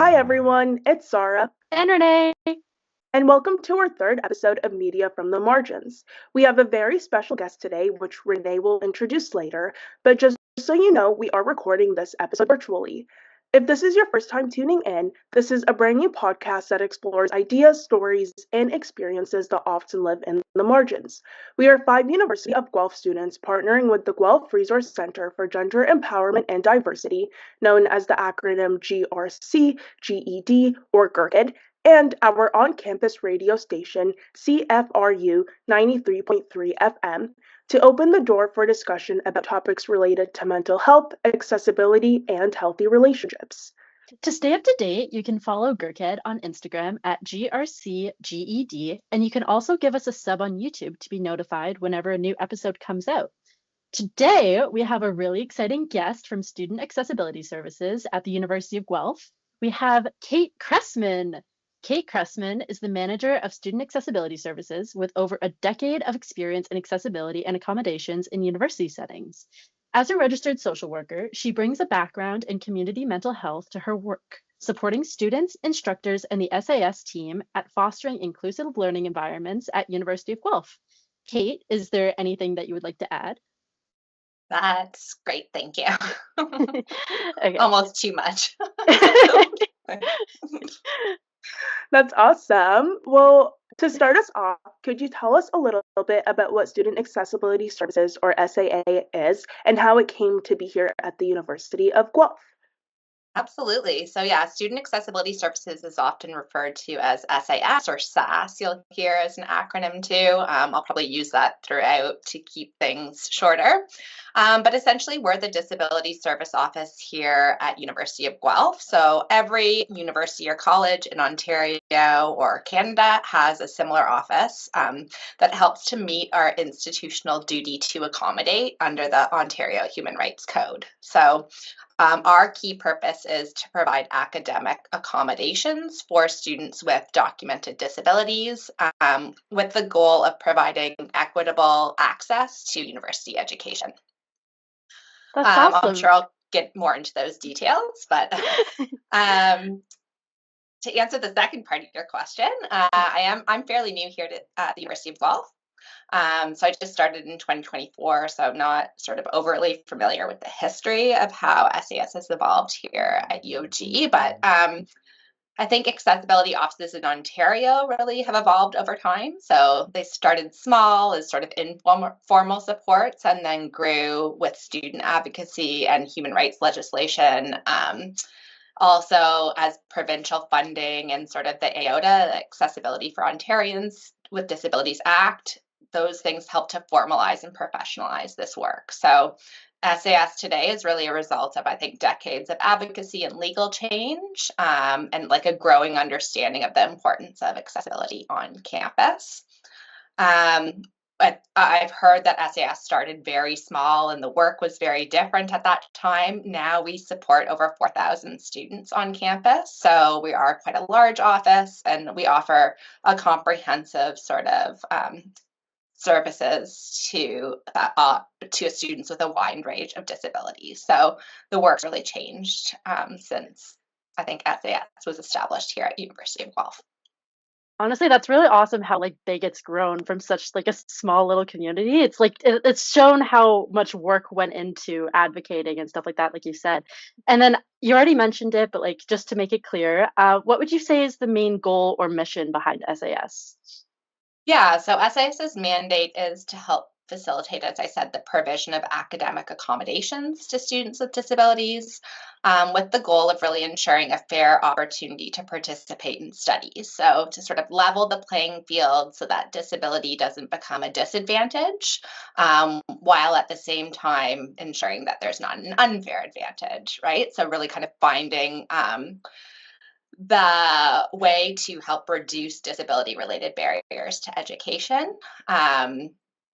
Hi everyone, it's Sara, And Renee. and welcome to our third episode of Media from the Margins. We have a very special guest today, which Renee will introduce later, but just so you know, we are recording this episode virtually. If this is your first time tuning in, this is a brand new podcast that explores ideas, stories, and experiences that often live in the margins. We are five University of Guelph students partnering with the Guelph Resource Center for Gender Empowerment and Diversity, known as the acronym GRC, GED, or GERKID, and our on campus radio station, CFRU 93.3 FM, to open the door for discussion about topics related to mental health, accessibility, and healthy relationships. To stay up to date, you can follow Gurkhead on Instagram at GRCGED, and you can also give us a sub on YouTube to be notified whenever a new episode comes out. Today, we have a really exciting guest from Student Accessibility Services at the University of Guelph. We have Kate Cressman. Kate Cressman is the manager of Student Accessibility Services with over a decade of experience in accessibility and accommodations in university settings. As a registered social worker, she brings a background in community mental health to her work, supporting students, instructors, and the SAS team at fostering inclusive learning environments at University of Guelph. Kate, is there anything that you would like to add? That's great, thank you. Okay. Almost too much. That's awesome. Well, to start us off, could you tell us a little bit about what Student Accessibility Services, or SAA, is and how it came to be here at the University of Guelph? Absolutely. So yeah, Student Accessibility Services is often referred to as SAS or SAS. You'll hear as an acronym too. I'll probably use that throughout to keep things shorter. But essentially, we're the Disability Service Office here at University of Guelph. So every university or college in Ontario or Canada has a similar office that helps to meet our institutional duty to accommodate under the Ontario Human Rights Code. So our key purpose is to provide academic accommodations for students with documented disabilities, with the goal of providing equitable access to university education. That's I'm awesome. sure I'll get more into those details, but to answer the second part of your question, I'm fairly new here at the University of Guelph. So I just started in 2024, so I'm not sort of overly familiar with the history of how SAS has evolved here at UOG, but I think accessibility offices in Ontario really have evolved over time. So they started small as sort of informal supports and then grew with student advocacy and human rights legislation. Also, as provincial funding and sort of the AOTA, the Accessibility for Ontarians with Disabilities Act, those things help to formalize and professionalize this work. So SAS today is really a result of, I think, decades of advocacy and legal change, and like a growing understanding of the importance of accessibility on campus. But I've heard that SAS started very small and the work was very different at that time. Now we support over 4,000 students on campus. So we are quite a large office and we offer a comprehensive sort of services to students with a wide range of disabilities. So the work's really changed since I think SAS was established here at University of Guelph. Honestly, that's really awesome how big it's grown from such a small little community. It's it's shown how much work went into advocating and stuff like you said. And then you already mentioned it, but just to make it clear, what would you say is the main goal or mission behind SAS? Yeah, so SIS's mandate is to help facilitate, as I said, the provision of academic accommodations to students with disabilities, with the goal of really ensuring a fair opportunity to participate in studies. So, to sort of level the playing field so that disability doesn't become a disadvantage, while at the same time ensuring that there's not an unfair advantage, right? So, really kind of finding the way to help reduce disability related barriers to education,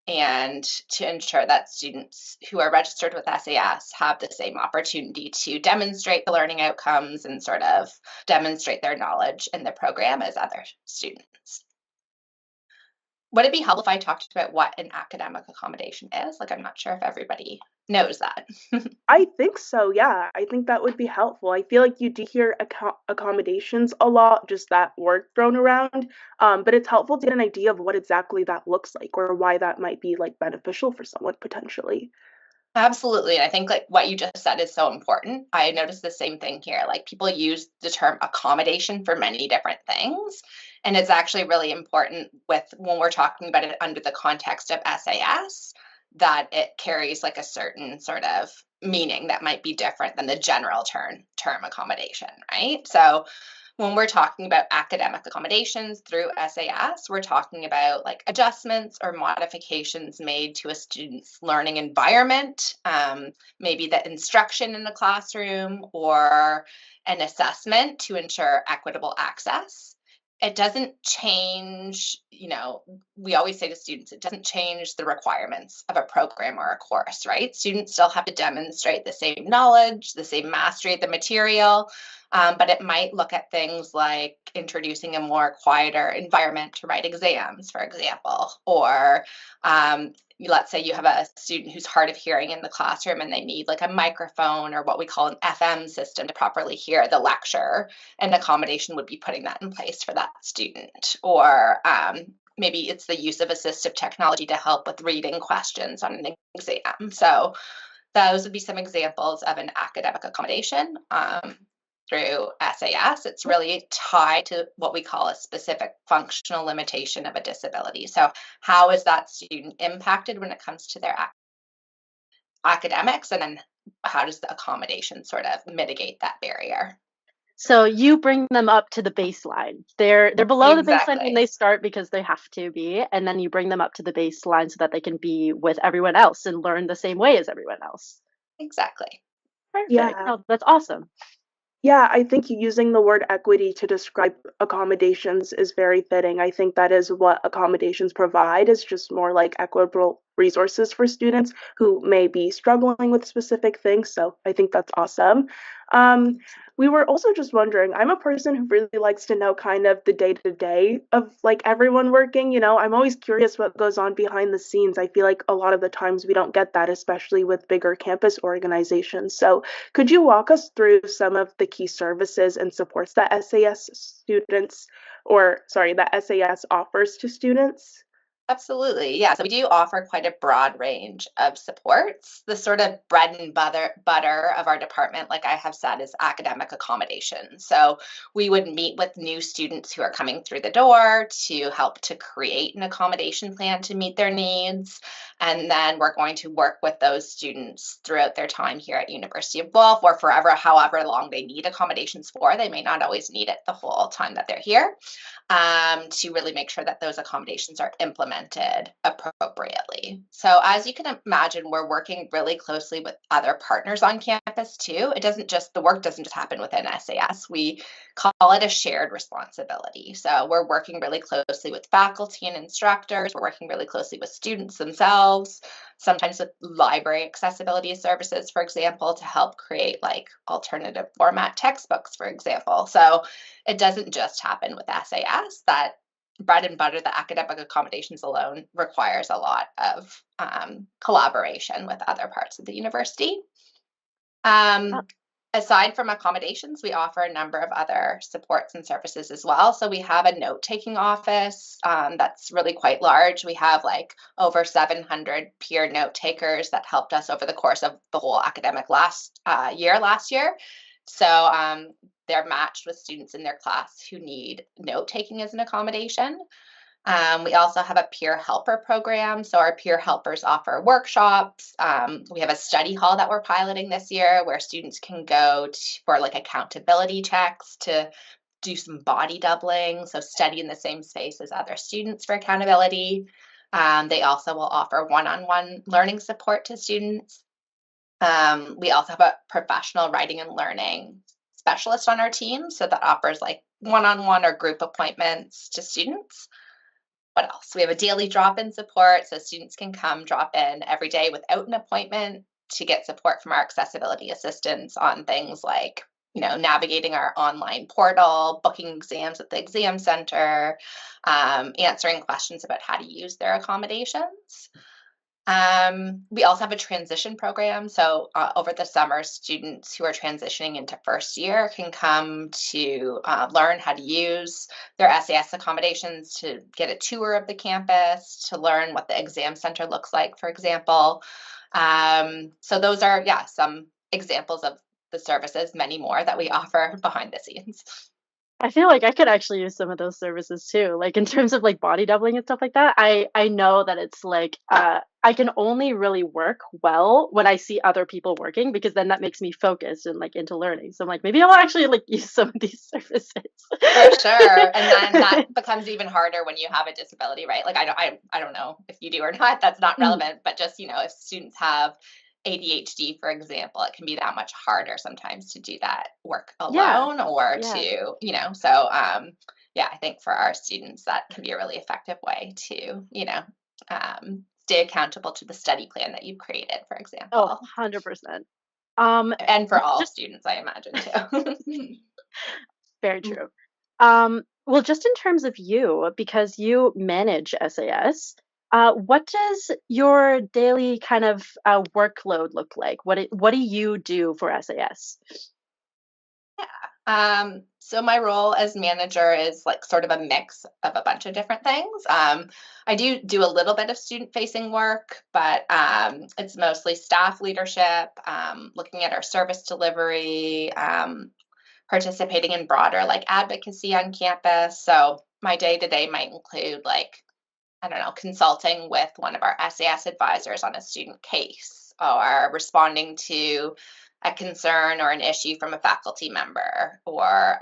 and to ensure that students who are registered with SAS have the same opportunity to demonstrate the learning outcomes and sort of demonstrate their knowledge in the program as other students. Would it be helpful if I talked about what an academic accommodation is? Like, I'm not sure if everybody knows that. I think so, yeah. I think that would be helpful. I feel like you do hear accommodations a lot, just that word thrown around. But it's helpful to get an idea of what exactly that looks like or why that might be like beneficial for someone potentially. Absolutely. And I think like what you just said is so important. I noticed the same thing here. Like people use the term accommodation for many different things. And it's actually really important with when we're talking about it under the context of SAS, that it carries like a certain sort of meaning that might be different than the general term accommodation, right? So when we're talking about academic accommodations through SAS, we're talking about like adjustments or modifications made to a student's learning environment, maybe the instruction in the classroom or an assessment to ensure equitable access. It doesn't change, we always say to students, it doesn't change the requirements of a program or a course, right? Students still have to demonstrate the same knowledge, the same mastery of the material, but it might look at things like introducing a more quieter environment to write exams, for example, or let's say you have a student who's hard of hearing in the classroom and they need like a microphone or what we call an FM system to properly hear the lecture. An accommodation would be putting that in place for that student. Or maybe it's the use of assistive technology to help with reading questions on an exam. So those would be some examples of an academic accommodation. Through SAS, it's really tied to what we call a specific functional limitation of a disability. So how is that student impacted when it comes to their academics, and then how does the accommodation sort of mitigate that barrier? So you bring them up to the baseline. They're below the baseline when Exactly. they start because they have to be, and then you bring them up to the baseline so that they can be with everyone else and learn the same way as everyone else. Exactly. Perfect. Yeah. No, that's awesome. Yeah, I think using the word equity to describe accommodations is very fitting. I think that is what accommodations provide is just more like equitable resources for students who may be struggling with specific things. So I think that's awesome. Um, we were also just wondering, I'm a person who really likes to know kind of the day-to-day of like everyone working, I'm always curious what goes on behind the scenes. I feel like a lot of the times we don't get that, especially with bigger campus organizations. So could you walk us through some of the key services and supports that that SAS offers to students? Absolutely. Yeah. So we do offer quite a broad range of supports. The sort of bread and butter of our department, like I have said, is academic accommodation. So we would meet with new students who are coming through the door to help to create an accommodation plan to meet their needs. And then we're going to work with those students throughout their time here at University of Guelph or forever, however long they need accommodations for. They may not always need it the whole time that they're here, to really make sure that those accommodations are implemented appropriately. So as you can imagine, we're working really closely with other partners on campus too. The work doesn't just happen within SAS. We call it a shared responsibility. So we're working really closely with faculty and instructors. We're working really closely with students themselves, sometimes with library accessibility services, for example, to help create like alternative format textbooks, for example. So it doesn't just happen with SAS. That bread and butter, the academic accommodations alone, requires a lot of collaboration with other parts of the university. Uh, Aside from accommodations, we offer a number of other supports and services as well. So we have a note-taking office that's really quite large. We have like over 700 peer note takers that helped us over the course of the whole academic last year. So they're matched with students in their class who need note-taking as an accommodation. We also have a peer helper program. So our peer helpers offer workshops. We have a study hall that we're piloting this year where students can go for like accountability checks to do some body doubling. So study in the same space as other students for accountability. They also will offer one-on-one learning support to students. We also have a professional writing and learning specialist on our team. So that offers like one-on-one or group appointments to students. What else? We have a daily drop-in support, so students can come drop in every day without an appointment to get support from our accessibility assistants on things like navigating our online portal, booking exams at the exam center, answering questions about how to use their accommodations. We also have a transition program. So over the summer, students who are transitioning into first year can come to learn how to use their SAS accommodations, to get a tour of the campus, to learn what the exam center looks like, for example. So those are, some examples of the services, many more that we offer behind the scenes. I feel like I could actually use some of those services too. Like in terms of like body doubling and stuff like that. I know that it's like I can only really work well when I see other people working, because then that makes me focused and like into learning. So I'm like, maybe I'll actually like use some of these services. For sure. And then that becomes even harder when you have a disability, right? Like I don't know if you do or not, that's not Mm, relevant, but just, if students have ADHD, for example, it can be that much harder sometimes to do that work yeah. alone, or Yeah. so I think for our students that can be a really effective way to, stay accountable to the study plan that you've created, for Oh, example. 100%. And for all Just students, I imagine too. very true. Well, just in terms of you, because you manage SAS, what does your daily kind of workload look like? What do you do for SAS? So my role as manager is like sort of a mix of a bunch of different things. I do a little bit of student facing work, but it's mostly staff leadership, looking at our service delivery, participating in broader like advocacy on campus. So my day to day might include like, I don't know, consulting with one of our SAS advisors on a student case, or responding to a concern or an issue from a faculty member, or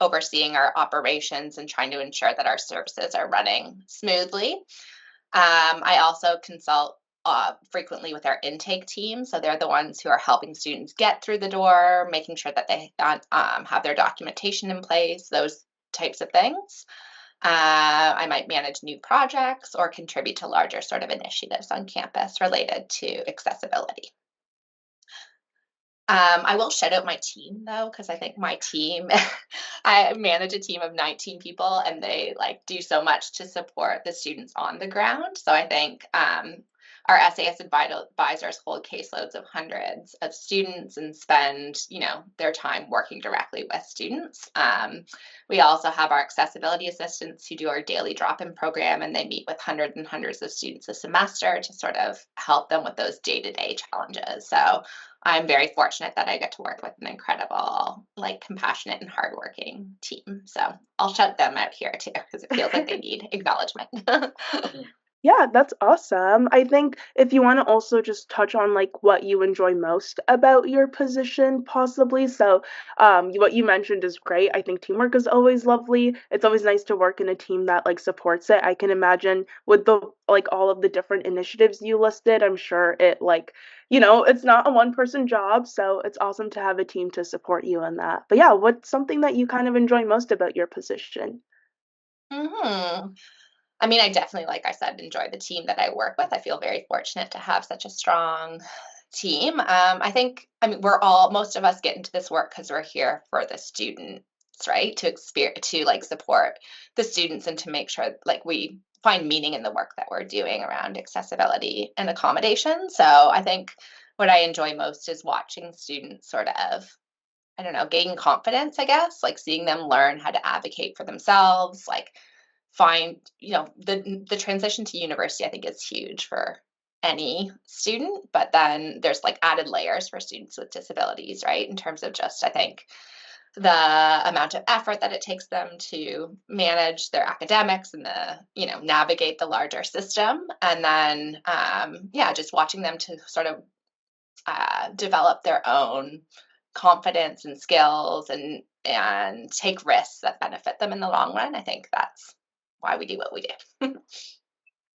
overseeing our operations and trying to ensure that our services are running smoothly. I also consult frequently with our intake team. So they're the ones who are helping students get through the door, making sure that they have their documentation in place, those types of things. I might manage new projects or contribute to larger sort of initiatives on campus related to accessibility. I will shout out my team though, because I think my team, I manage a team of 19 people, and they like do so much to support the students on the ground. So I think our SAS advisors hold caseloads of hundreds of students and spend, their time working directly with students. We also have our accessibility assistants who do our daily drop-in program, and they meet with hundreds and hundreds of students a semester to sort of help them with those day-to-day challenges. So I'm very fortunate that I get to work with an incredible, like compassionate and hardworking team. So I'll shout them out here too, because it feels like they need acknowledgement. Yeah, that's awesome. I think if you want to also just touch on like what you enjoy most about your position, possibly. So, what you mentioned is great. I think teamwork is always lovely. It's always nice to work in a team that like supports it. I can imagine with the like all of the different initiatives you listed, I'm sure it like, it's not a one person job, so it's awesome to have a team to support you in that. But yeah, what's something that you kind of enjoy most about your position? hmm I mean, I definitely, like I said, enjoy the team that I work with. I feel very fortunate to have such a strong team. I mean, most of us get into this work because we're here for the students, right? To like support the students and to make sure like we find meaning in the work that we're doing around accessibility and accommodation. So I think what I enjoy most is watching students sort of, I don't know, gain confidence, I guess, like seeing them learn how to advocate for themselves, like find, the transition to university, I think is huge for any student, but then there's like added layers for students with disabilities, right? In terms of just, I think, the amount of effort that it takes them to manage their academics and navigate the larger system. And then, just watching them to sort of develop their own confidence and skills, and take risks that benefit them in the long run. I think that's why we do what we do.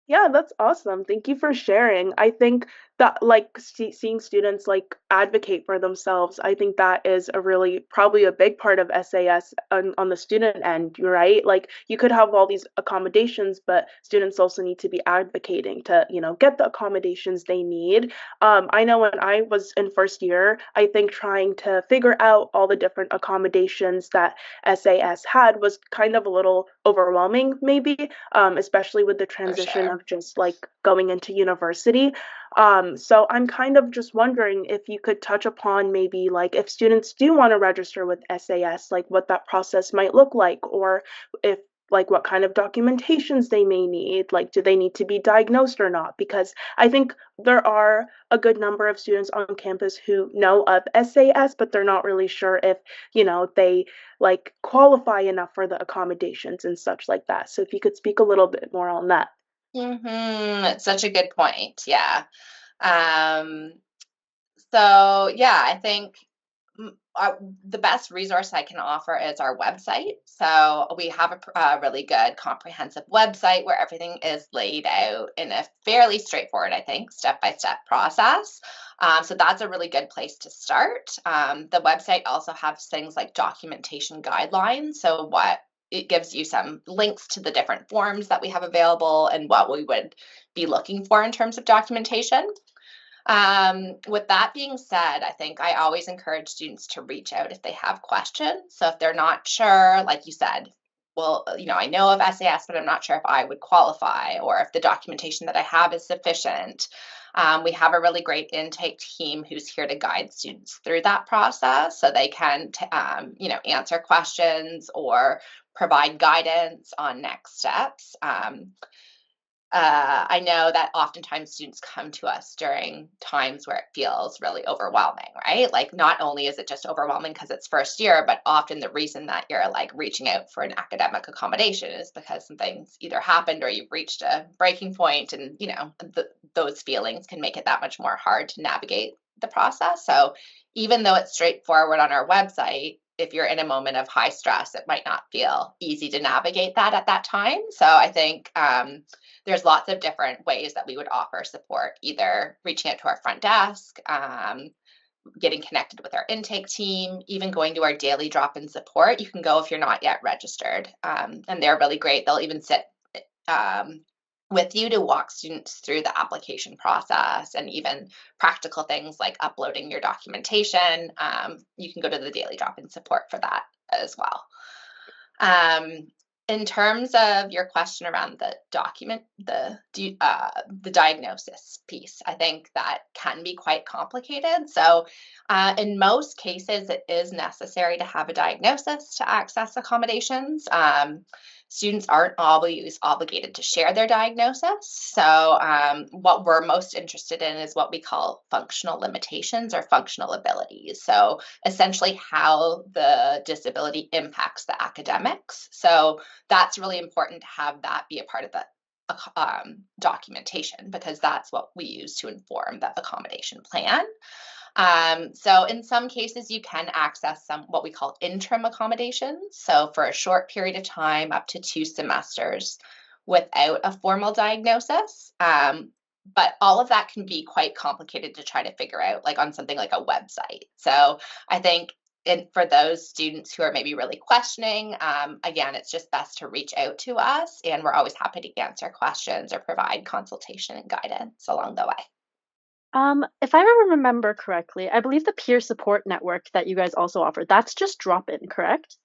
Yeah, that's awesome. Thank you for sharing. I think that like seeing students like advocate for themselves, I think that is a really probably a big part of SAS on the student end, you're right? Like you could have all these accommodations, but students also need to be advocating to, get the accommodations they need. I know when I was in first year, I think trying to figure out all the different accommodations that SAS had was kind of a little overwhelming, maybe, especially with the For transition sure. of just like going into university. So I'm kind of just wondering if you could touch upon maybe like if students do want to register with SAS, like what that process might look like, or if like what kind of documentations they may need, like do they need to be diagnosed or not? Because I think there are a good number of students on campus who know of SAS, but they're not really sure if, they like qualify enough for the accommodations and such like that. So if you could speak a little bit more on that. It's such a good point. Yeah. Um, so yeah, I think the best resource I can offer is our website. So we have a really good comprehensive website where everything is laid out in a fairly straightforward, I think, step-by-step process. So that's a really good place to start. The website also has things like documentation guidelines. So what it gives you some links to the different forms that we have available and what we would be looking for in terms of documentation. With that being said, I think I always encourage students to reach out if they have questions. So if they're not sure, like you said, well, I know of SAS, but I'm not sure if I would qualify or if the documentation that I have is sufficient. We have a really great intake team who's here to guide students through that process so they can, answer questions or provide guidance on next steps. I know that oftentimes students come to us during times where it feels really overwhelming, right? Like, not only is it just overwhelming because it's first year, but often the reason that you're like reaching out for an academic accommodation is because something's either happened or you've reached a breaking point, and those feelings can make it that much more hard to navigate the process. So, even though it's straightforward on our website, if you're in a moment of high stress, it might not feel easy to navigate that at that time. So, I think there's lots of different ways that we would offer support, either reaching out to our front desk, getting connected with our intake team, even going to our daily drop-in support. You can go if you're not yet registered, and they're really great. They'll even sit with you to walk students through the application process and even practical things like uploading your documentation. You can go to the daily drop-in support for that as well. In terms of your question around the diagnosis piece, I think that can be quite complicated. So, in most cases, it is necessary to have a diagnosis to access accommodations. Students aren't always obligated to share their diagnosis. So, what we're most interested in is what we call functional limitations or functional abilities. So, essentially, how the disability impacts the academics. So, that's really important to have that be a part of the documentation, because that's what we use to inform the accommodation plan. So in some cases, you can access some what we call interim accommodations. So for a short period of time, up to 2 semesters, without a formal diagnosis. But all of that can be quite complicated to try to figure out, like on something like a website. So I think for those students who are maybe really questioning, again, it's just best to reach out to us, and we're always happy to answer questions or provide consultation and guidance along the way. If I remember correctly, I believe the peer support network that you guys also offer, that's just drop-in, correct?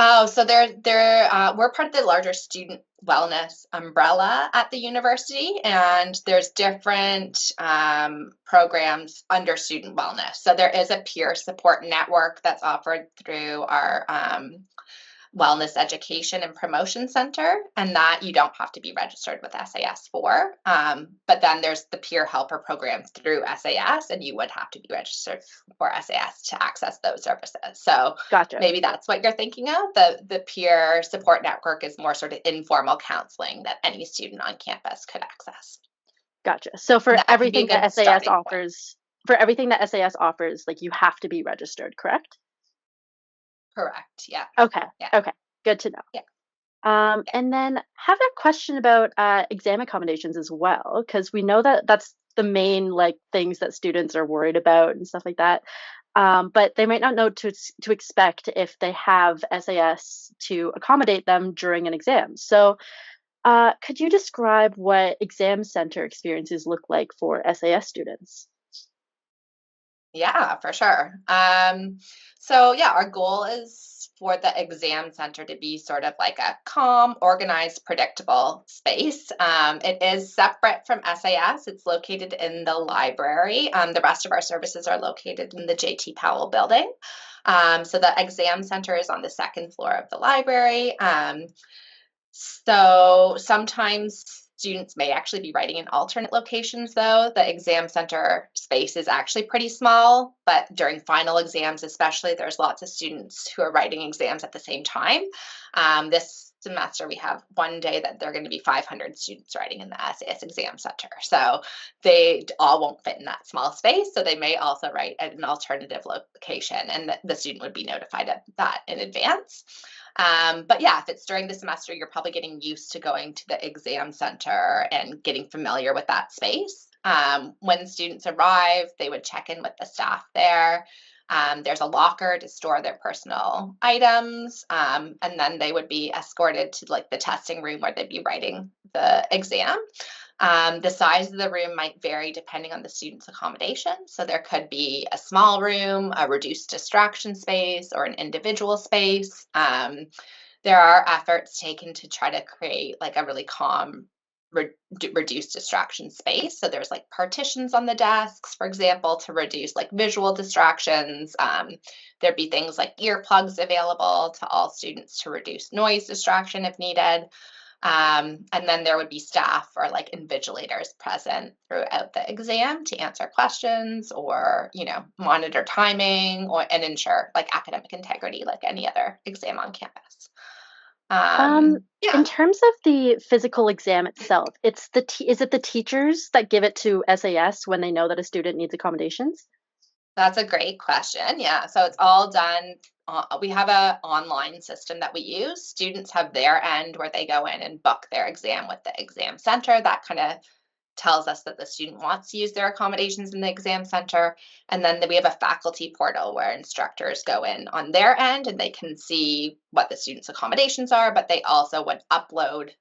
Oh, so we're part of the larger student wellness umbrella at the university, and there's different programs under student wellness. So there is a peer support network that's offered through our Wellness Education and Promotion Center, and that you don't have to be registered with SAS for. But then there's the peer helper programs through SAS, and you would have to be registered for SAS to access those services. So Gotcha. maybe that's what you're thinking of. The peer support network is more sort of informal counseling that any student on campus could access. Gotcha. So And that can be a good starting point. For everything that SAS offers, like you have to be registered, correct? Correct. Yeah. Okay. Yeah. Okay. Good to know. Yeah. And then have that question about exam accommodations as well, because we know that that's the main like things that students are worried about and stuff like that. But they might not know to expect if they have SAS to accommodate them during an exam. So, could you describe what exam center experiences look like for SAS students? Yeah, for sure. So yeah, our goal is for the exam center to be sort of like a calm, organized, predictable space. It is separate from SAS. It's located in the library. The rest of our services are located in the JT Powell building. So the exam center is on the second floor of the library. So sometimes students may actually be writing in alternate locations, though. The exam center space is actually pretty small, but during final exams, especially, there's lots of students who are writing exams at the same time. This semester, we have one day that there are going to be 500 students writing in the SAS exam center. So they all won't fit in that small space. So they may also write at an alternative location, and the student would be notified of that in advance. But yeah, if it's during the semester, you're probably getting used to going to the exam center and getting familiar with that space. When students arrive, they would check in with the staff there. There's a locker to store their personal items, and then they would be escorted to like the testing room where they'd be writing the exam. The size of the room might vary depending on the student's accommodation. So there could be a small room, a reduced distraction space, or an individual space. There are efforts taken to try to create like a really calm, reduced distraction space. So there's like partitions on the desks, for example, to reduce like visual distractions. There'd be things like earplugs available to all students to reduce noise distraction if needed. And then there would be staff or like invigilators present throughout the exam to answer questions or, monitor timing and ensure like academic integrity like any other exam on campus. In Yeah, terms of the physical exam itself, is it the teachers that give it to SAS when they know that a student needs accommodations? that's a great question. Yeah, so it's all done. We have an online system that we use. Students have their end where they go in and book their exam with the exam center. That kind of tells us that the student wants to use their accommodations in the exam center. And then we have a faculty portal where instructors go in on their end and they can see what the student's accommodations are, but they also would upload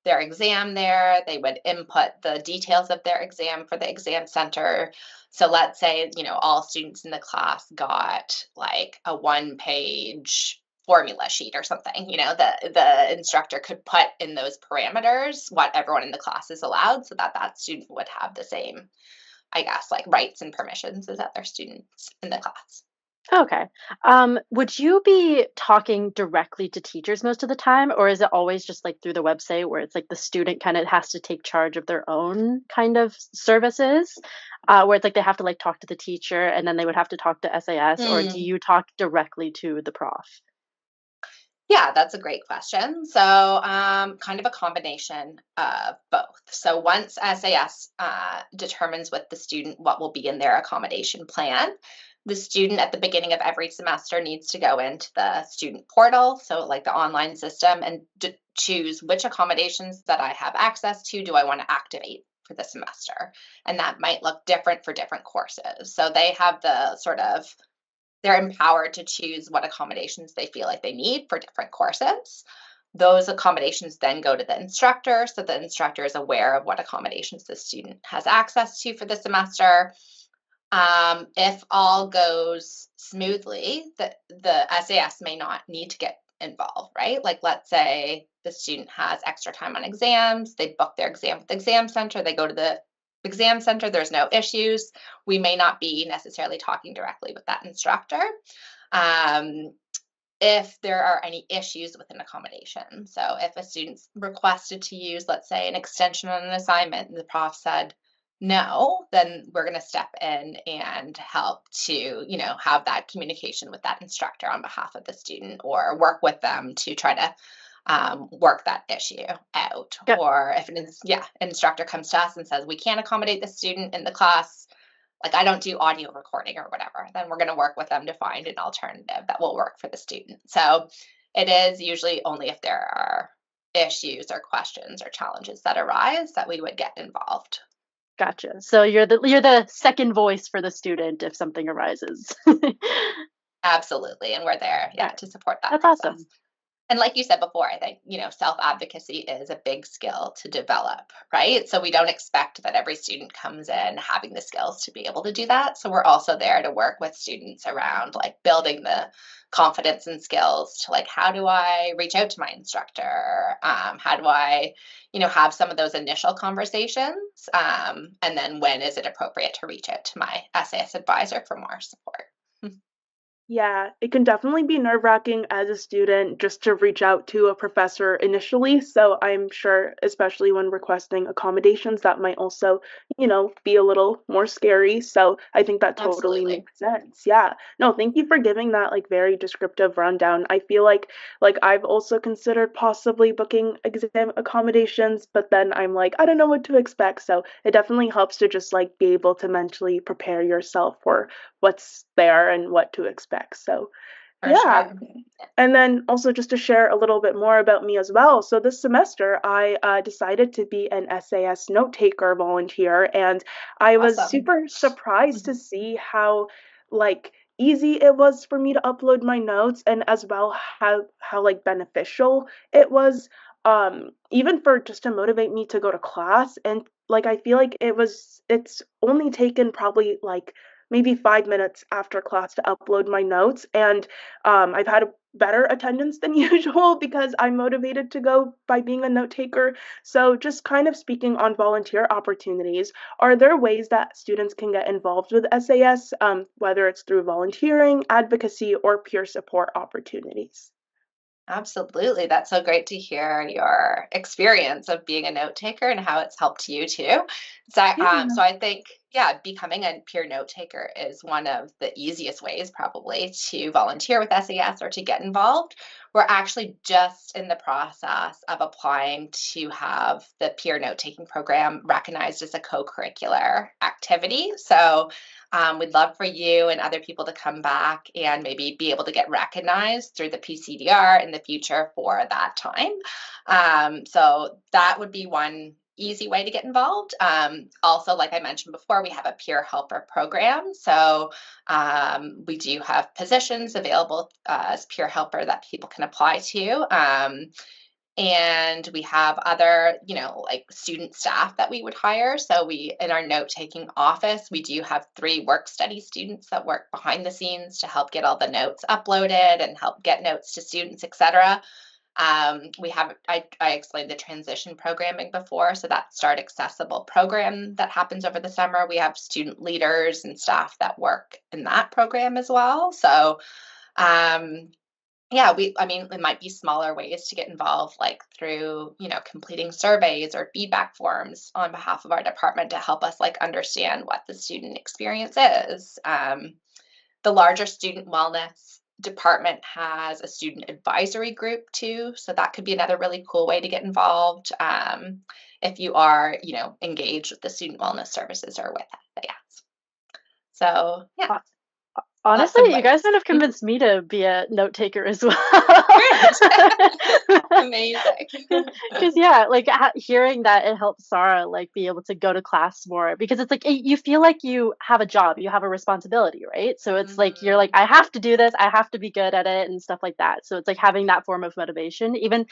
their exam there. They would input the details of their exam for the exam center. So let's say, all students in the class got like a one-page formula sheet or something, the instructor could put in those parameters what everyone in the class is allowed so that that student would have the same, I guess, like rights and permissions as other students in the class. Okay. Would you be talking directly to teachers most of the time, or is it always just like through the website where it's like the student kind of has to take charge of their own kind of services, where it's like they have to like talk to the teacher and then they would have to talk to SAS, or do you talk directly to the prof? Yeah, that's a great question. So, kind of a combination of both. So, once SAS determines with the student what will be in their accommodation plan, the student at the beginning of every semester needs to go into the student portal, so like the online system, and choose which accommodations that I have access to do I want to activate for the semester. And that might look different for different courses. So, they have the sort of they're empowered to choose what accommodations they feel like they need for different courses. Those accommodations then go to the instructor, so the instructor is aware of what accommodations the student has access to for the semester. If all goes smoothly, the SAS may not need to get involved, right? Like, let's say the student has extra time on exams, they book their exam with the exam center, they go to the exam center, there's no issues. We may not be necessarily talking directly with that instructor. Um, if there are any issues with an accommodation. So if a student's requested to use, let's say, an extension on an assignment and the prof said no, then we're going to step in and help to, have that communication with that instructor on behalf of the student or work with them to try to work that issue out. Got Or if an instructor comes to us and says, we can't accommodate the student in the class, like I don't do audio recording or whatever, then we're going to work with them to find an alternative that will work for the student. So it is usually only if there are issues or questions or challenges that arise, that we would get involved. Gotcha. So you're the second voice for the student if something arises. Absolutely. And we're there, All yeah, right. to support that That's process. awesome. And like you said before, I think, self-advocacy is a big skill to develop, right? So we don't expect that every student comes in having the skills to be able to do that. So we're also there to work with students around like building the confidence and skills to like, how do I reach out to my instructor? How do I, have some of those initial conversations? And then when is it appropriate to reach out to my SAS advisor for more support? Yeah, it can definitely be nerve-wracking as a student just to reach out to a professor initially. So I'm sure, especially when requesting accommodations, that might also, be a little more scary. So I think that totally Absolutely. makes sense. Yeah. No, thank you for giving that like very descriptive rundown. I feel like I've also considered possibly booking exam accommodations, but then I'm like, I don't know what to expect. So it definitely helps to just like be able to mentally prepare yourself for what's there and what to expect. So, For yeah. sure. And then also just to share a little bit more about me as well. So this semester, I decided to be an SAS note taker volunteer, and I was Awesome. super surprised to see how like easy it was for me to upload my notes, and as well how like beneficial it was, even for just to motivate me to go to class. And like I feel like it's only taken probably like maybe 5 minutes after class to upload my notes, and I've had a better attendance than usual because I'm motivated to go by being a note taker. So, just kind of speaking on volunteer opportunities, are there ways that students can get involved with SAS, whether it's through volunteering, advocacy, or peer support opportunities? Absolutely. That's so great to hear your experience of being a note taker and how it's helped you too. So Yeah. I think, yeah, becoming a peer note taker is one of the easiest ways probably to volunteer with SAS or to get involved. We're actually just in the process of applying to have the peer note taking program recognized as a co-curricular activity. So we'd love for you and other people to come back and maybe be able to get recognized through the PCDR in the future for that time. So that would be one easy way to get involved. Also, like I mentioned before, we have a peer helper program. So we do have positions available as peer helper that people can apply to. And we have other, like student staff that we would hire. So we, in our note-taking office, we do have 3 work study students that work behind the scenes to help get all the notes uploaded and help get notes to students, etc. We have, I explained the transition programming before, so that Start Accessible program that happens over the summer. We have student leaders and staff that work in that program as well. So um, yeah, I mean, it might be smaller ways to get involved, like through, completing surveys or feedback forms on behalf of our department to help us like understand what the student experience is. The larger student wellness department has a student advisory group too, so that could be another really cool way to get involved if you are, engaged with the student wellness services or with SAS. So yeah, lots of Honestly, you guys ways. kind of convinced me to be a note taker as well. Great. Amazing. Because yeah, like hearing that it helps Sarah like be able to go to class more because it's like you feel like you have a job, you have a responsibility, right? So it's like you're like Mhm. I have to do this, I have to be good at it and stuff like that. So it's like having that form of motivation, even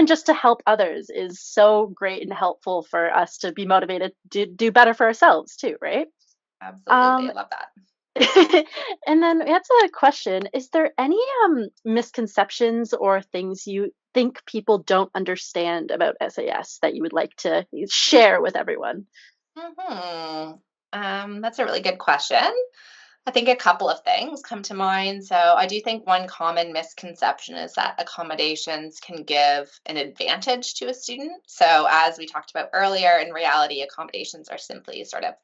just to help others, is so great and helpful for us to be motivated to do better for ourselves too, right? Absolutely. Um, I love that. and then that's a question. Is there any misconceptions or things you think people don't understand about SAS that you would like to share with everyone? hmm that's a really good question. I think a couple of things come to mind. So, I do think one common misconception is that accommodations can give an advantage to a student. So, as we talked about earlier, in reality, accommodations are simply sort of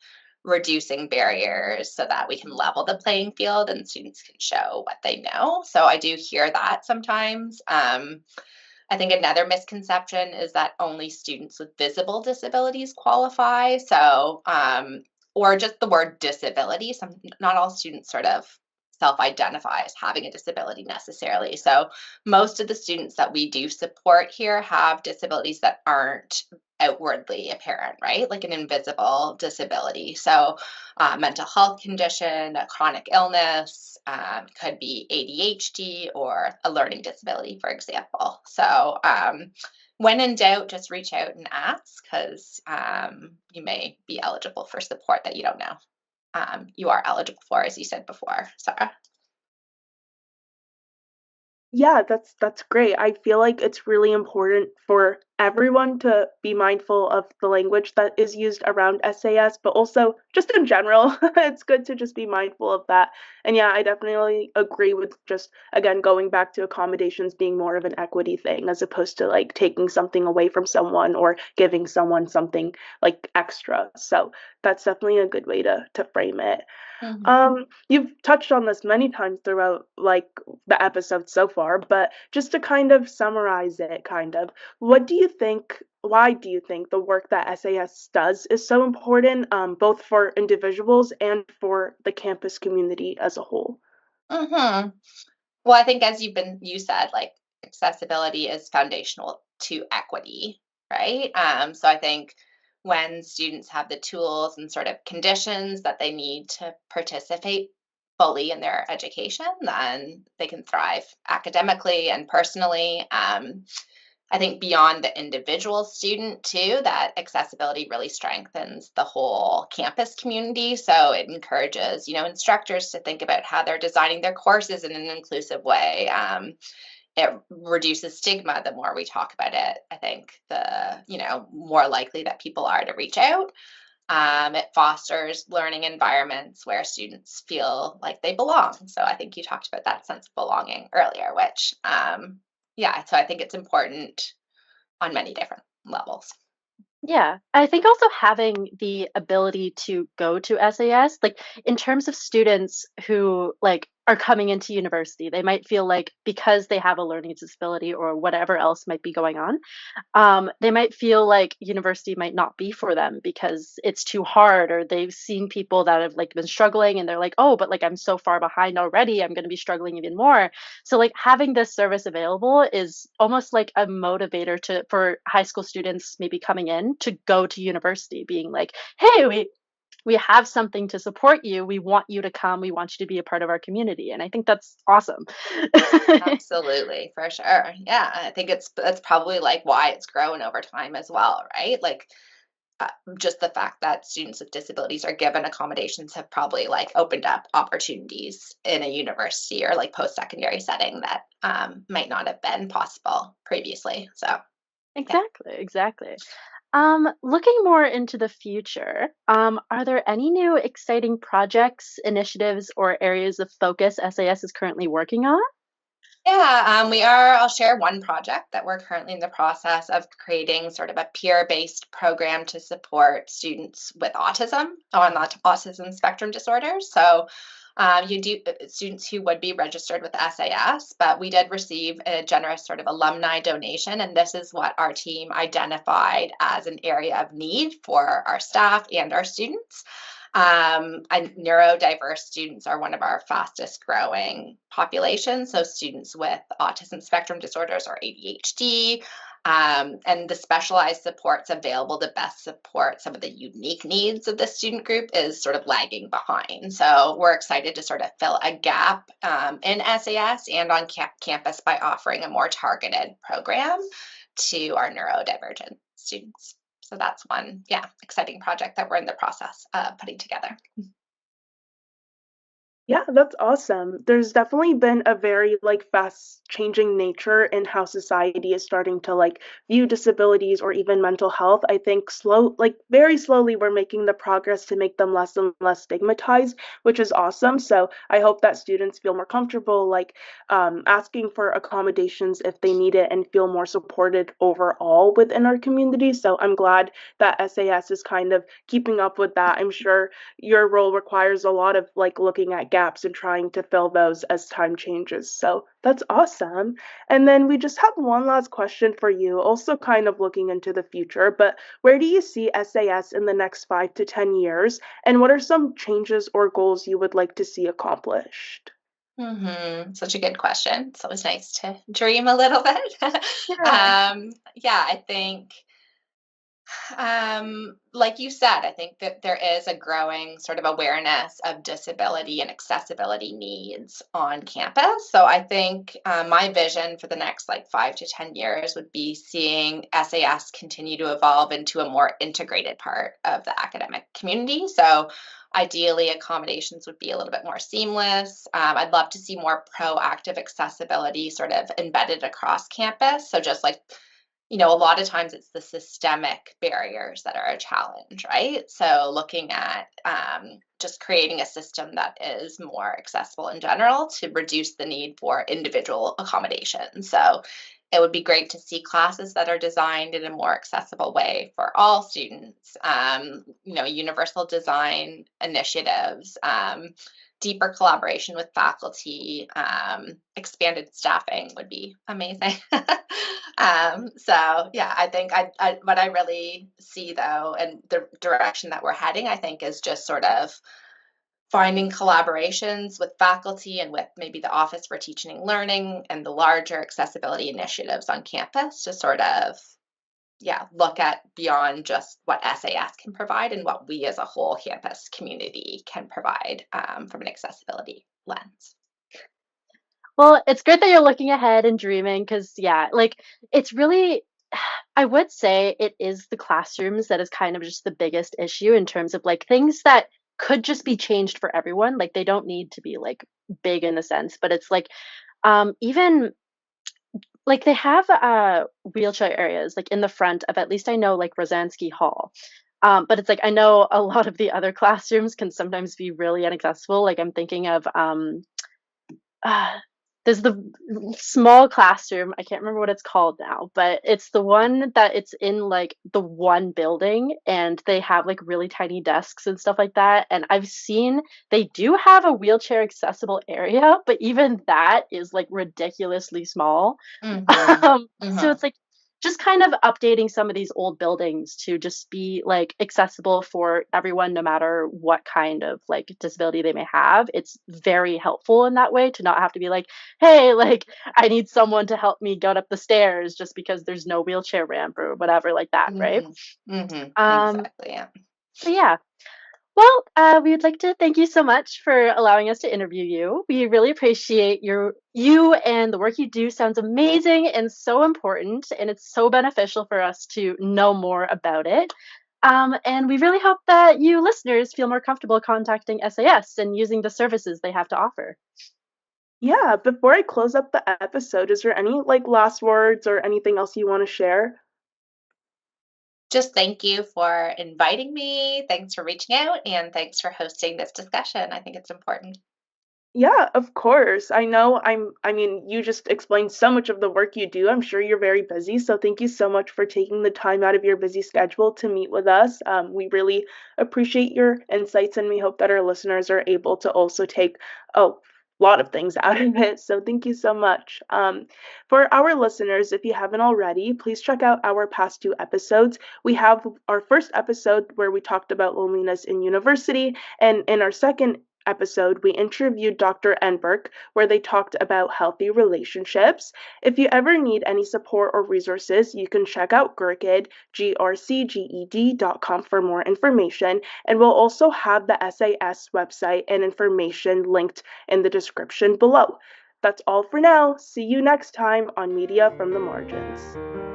reducing barriers so that we can level the playing field and students can show what they know. So, I do hear that sometimes. I think another misconception is that only students with visible disabilities qualify. So, or just the word disability. Not all students sort of self-identify as having a disability necessarily. So most of the students that we do support here have disabilities that aren't outwardly apparent, right? Like an invisible disability. So mental health condition, a chronic illness, could be ADHD or a learning disability, for example. So when in doubt, just reach out and ask, because you may be eligible for support that you don't know you are eligible for, as you said before, Sarah. Yeah, that's great. I feel like it's really important for everyone to be mindful of the language that is used around SAS, but also just in general, it's good to just be mindful of that. And yeah, I definitely agree with just again going back to accommodations being more of an equity thing as opposed to like taking something away from someone or giving someone something like extra. So that's definitely a good way to frame it. Mm-hmm. You've touched on this many times throughout like the episode so far, but just to kind of summarize it, why do you think the work that SAS does is so important, both for individuals and for the campus community as a whole? Mm-hmm. Well, I think as you said, like accessibility is foundational to equity, right? So I think when students have the tools and sort of conditions that they need to participate fully in their education, then they can thrive academically and personally. I think beyond the individual student too, that accessibility really strengthens the whole campus community. So it encourages, instructors to think about how they're designing their courses in an inclusive way. It reduces stigma the more we talk about it. I think more likely that people are to reach out. It fosters learning environments where students feel like they belong. So I think you talked about that sense of belonging earlier, which, yeah, so I think it's important on many different levels. Yeah, I think also having the ability to go to SAS, like in terms of students who like are coming into university, they might feel like because they have a learning disability or whatever else might be going on, they might feel like university might not be for them because it's too hard, or they've seen people that have like been struggling and they're like, oh, but like I'm so far behind already, I'm going to be struggling even more. So like having this service available is almost like a motivator to for high school students maybe coming in to go to university, being like, hey, we have something to support you. We want you to come. We want you to be a part of our community. And I think that's awesome. Absolutely, for sure. Yeah, I think that's probably like why it's grown over time as well, right? Like uh, just the fact that students with disabilities are given accommodations have probably like opened up opportunities in a university or like post-secondary setting that might not have been possible previously. So yeah. Exactly, exactly. Looking more into the future, are there any new exciting projects, initiatives, or areas of focus SAS is currently working on? Yeah, we are. I'll share one project that we're currently in the process of creating sort of a peer-based program to support students with autism on the autism spectrum disorders. So you do students who would be registered with SAS, but we did receive a generous sort of alumni donation, and this is what our team identified as an area of need for our staff and our students. And neurodiverse students are one of our fastest growing populations. So, students with autism spectrum disorders or ADHD, and the specialized supports available to best support some of the unique needs of the student group is sort of lagging behind. So, we're excited to sort of fill a gap in SAS and on campus by offering a more targeted program to our neurodivergent students. So that's one, yeah, exciting project that we're in the process of putting together. Yeah, that's awesome. There's definitely been a very like fast changing nature in how society is starting to like view disabilities or even mental health. I think very slowly we're making the progress to make them less and less stigmatized, which is awesome. So I hope that students feel more comfortable like asking for accommodations if they need it and feel more supported overall within our community. So I'm glad that SAS is kind of keeping up with that. I'm sure your role requires a lot of like looking at gaps and trying to fill those as time changes. So that's awesome. And then we just have one last question for you, also kind of looking into the future, but where do you see SAS in the next 5 to 10 years? And what are some changes or goals you would like to see accomplished? Such a good question. It's always nice to dream a little bit. Yeah. Yeah, I think, like you said, I think that there is a growing sort of awareness of disability and accessibility needs on campus. So I think my vision for the next like 5 to 10 years would be seeing SAS continue to evolve into a more integrated part of the academic community. So ideally, accommodations would be a little bit more seamless. I'd love to see more proactive accessibility sort of embedded across campus. So just like a lot of times it's the systemic barriers that are a challenge, right? So looking at just creating a system that is more accessible in general to reduce the need for individual accommodations. So it would be great to see classes that are designed in a more accessible way for all students, universal design initiatives, deeper collaboration with faculty, expanded staffing would be amazing. So yeah, I think what I really see though, and the direction that we're heading, I think is just sort of finding collaborations with faculty and with maybe the Office for Teaching and Learning and the larger accessibility initiatives on campus to sort of, yeah, look at beyond just what SAS can provide and what we as a whole campus community can provide from an accessibility lens. Well, it's great that you're looking ahead and dreaming because, yeah, like it's really, I would say it is the classrooms that is kind of just the biggest issue in terms of like things that could just be changed for everyone. Like they don't need to be like big in the sense, but it's like even like they have wheelchair areas like in the front of at least I know like Rosansky Hall. But it's like I know a lot of the other classrooms can sometimes be really inaccessible. Like I'm thinking of uh, there's the small classroom. I can't remember what it's called now, but it's the one that it's in like the one building and they have like really tiny desks and stuff like that. And I've seen they do have a wheelchair accessible area, but even that is like ridiculously small. Mm-hmm. So Mm-hmm. it's like just kind of updating some of these old buildings to just be like accessible for everyone, no matter what kind of like disability they may have. It's very helpful in that way to not have to be like, hey, like I need someone to help me get up the stairs just because there's no wheelchair ramp or whatever like that, right? Mm-hmm. Mm-hmm. Um, Exactly. Yeah. but yeah, well, we would like to thank you so much for allowing us to interview you. We really appreciate you and the work you do sounds amazing and so important, and it's so beneficial for us to know more about it. And we really hope that you listeners feel more comfortable contacting SAS and using the services they have to offer. Yeah, before I close up the episode, is there any like last words or anything else you want to share? Just thank you for inviting me. Thanks for reaching out and thanks for hosting this discussion. I think it's important. Yeah, of course. I mean, you just explained so much of the work you do. I'm sure you're very busy. So thank you so much for taking the time out of your busy schedule to meet with us. We really appreciate your insights and we hope that our listeners are able to also take a lot of things out of it. So thank you so much. For our listeners, if you haven't already, please check out our past 2 episodes. We have our first episode where we talked about loneliness in university, and in our second episode, we interviewed Dr. Enberg, where they talked about healthy relationships. If you ever need any support or resources, you can check out GRCGED, grcged.com for more information, and we'll also have the SAS website and information linked in the description below. That's all for now. See you next time on Media from the Margins.